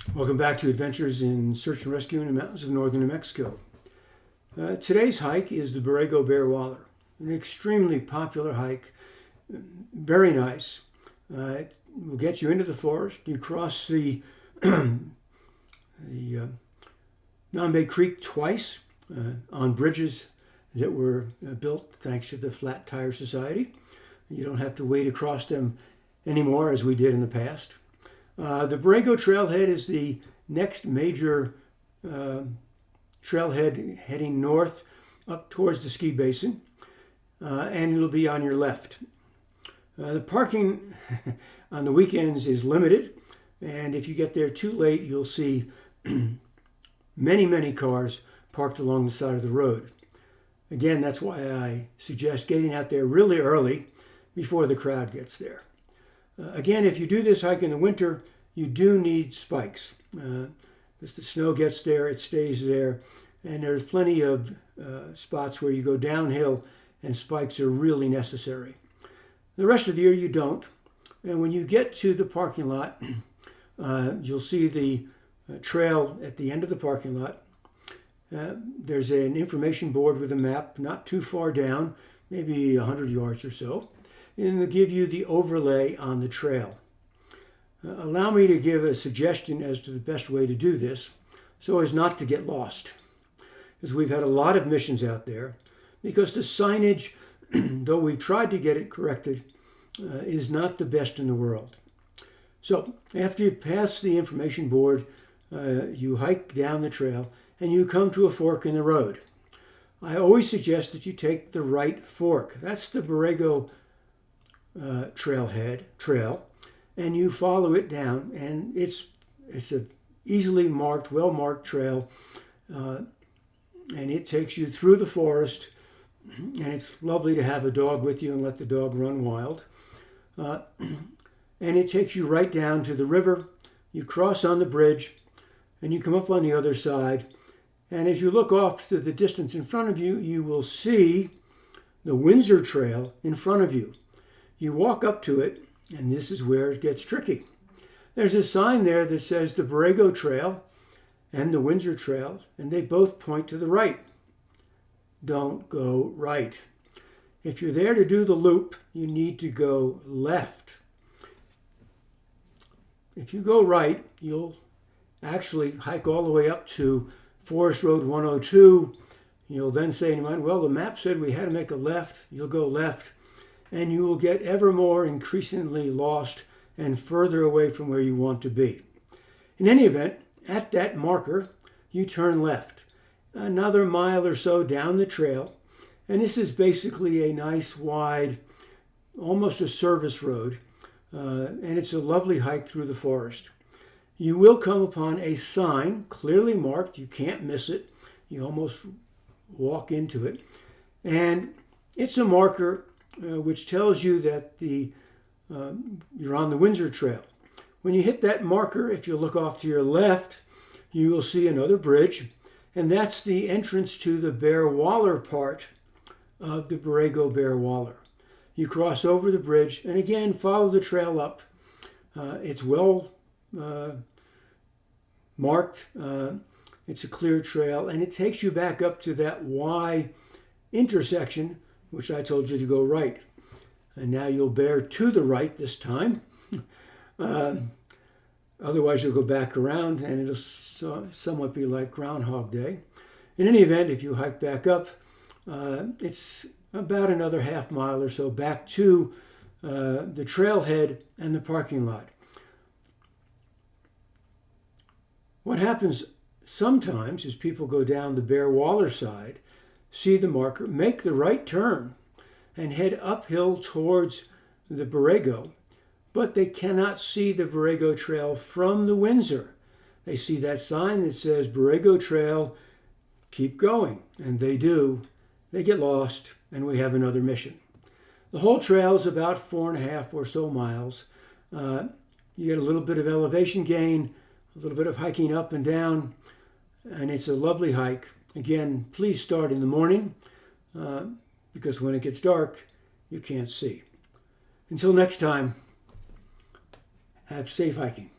Welcome back to Adventures in Search and Rescue in the mountains of northern New Mexico. Today's hike is the Borrego Bear Waller, an extremely popular hike, very nice. It will get you into the forest. You cross the Nambe Creek twice on bridges that were built thanks to the Flat Tire Society. You don't have to wade across them anymore as we did in the past. The Borrego Trailhead is the next major trailhead heading north up towards the ski basin, and it'll be on your left. The parking on the weekends is limited, and if you get there too late, you'll see many cars parked along the side of the road. Again, that's why I suggest getting out there really early before the crowd gets there. Again, if you do this hike in the winter, you do need spikes. As the snow gets there, it stays there, and there's plenty of spots where you go downhill and spikes are really necessary. The rest of the year you don't, and when you get to the parking lot, you'll see the trail at the end of the parking lot. There's an information board with a map not too far down, maybe 100 yards or so, and it'll give you the overlay on the trail. Allow me to give a suggestion as to the best way to do this so as not to get lost, because we've had a lot of missions out there, because the signage, though we've tried to get it corrected, is not the best in the world. So after you pass the information board, you hike down the trail and you come to a fork in the road. I always suggest that you take the right fork. That's the Borrego trail, and you follow it down, and it's a easily marked, well-marked trail, and it takes you through the forest, and it's lovely to have a dog with you and let the dog run wild. And it takes you right down to the river. You cross on the bridge, and you come up on the other side, and as you look off to the distance in front of you, you will see the Windsor Trail in front of you. You walk up to it, and this is where it gets tricky. There's a sign there that says the Borrego Trail and the Windsor Trail, and they both point to the right. Don't go right. If you're there to do the loop, you need to go left. If you go right, you'll actually hike all the way up to Forest Road 102. You'll then say in your mind, well, the map said we had to make a left. You'll go left, and you will get ever more increasingly lost and further away from where you want to be. In any event, at that marker, you turn left. Another mile or so down the trail, and this is basically a nice, wide, almost a service road, and it's a lovely hike through the forest. You will come upon a sign, clearly marked. You can't miss it. You almost walk into it. And it's a marker which tells you that you're on the Windsor Trail. When you hit that marker, if you look off to your left, you will see another bridge, and that's the entrance to the Bear Waller part of the Borrego Bear Waller. You cross over the bridge, and again, follow the trail up. It's well marked. It's a clear trail, and it takes you back up to that Y intersection, which I told you to go right. And now you'll bear to the right this time. Otherwise, you'll go back around, and it'll somewhat be like Groundhog Day. In any event, if you hike back up, it's about another half mile or so back to the trailhead and the parking lot. What happens sometimes is people go down the Bear Waller side, see the marker, make the right turn, and head uphill towards the Borrego, but they cannot see the Borrego Trail from the Windsor. They see that sign that says Borrego Trail, keep going, and they do. They get lost, and we have another mission. The whole trail is about 4.5 or so miles. You get a little bit of elevation gain, a little bit of hiking up and down, and it's a lovely hike. Again, please start in the morning, because when it gets dark, you can't see. Until next time, have safe hiking.